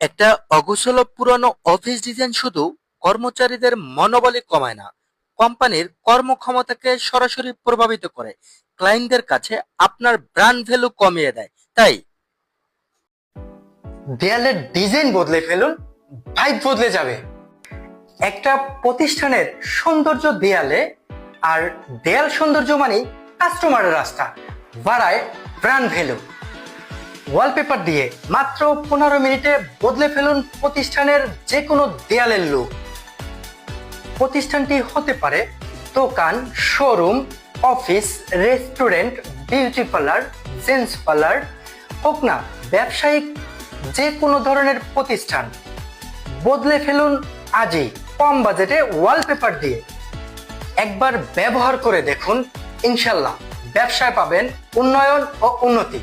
একটা অগোছালো পুরনো অফিস ডিজাইন শুধু কর্মচারীদের মনোবলই কমায় না, কোম্পানির কর্মক্ষমতাকে সরাসরি প্রভাবিত করে, ক্লায়েন্টদের কাছে আপনার ব্র্যান্ড ভ্যালু কমিয়ে দেয়। তাই দেয়ালের ডিজাইন বদলে ফেলুন, ভাইব বদলে যাবে। একটা প্রতিষ্ঠানের সৌন্দর্য দেয়ালে, আর দেয়াল সৌন্দর্য মানে কাস্টমারের রাস্তা, বাড়ায় ব্র্যান্ড ভ্যালু। ওয়ালপেপার দিয়ে মাত্র 15 মিনিটে বদলে ফেলুন প্রতিষ্ঠানের যে কোনো দেয়ালের লুক। প্রতিষ্ঠানটি হতে পারে দোকান, showroom, office, restaurant, beauty parlour, gents parlour, হোক না ব্যবসায়িক যে কোনো ধরনের প্রতিষ্ঠান। বদলে ফেলুন আজই কম বাজেটে ওয়ালপেপার দিয়ে। একবার ব্যবহার করে দেখুন, ইনশাল্লাহ ব্যবসায় পাবেন উন্নয়ন ও উন্নতি।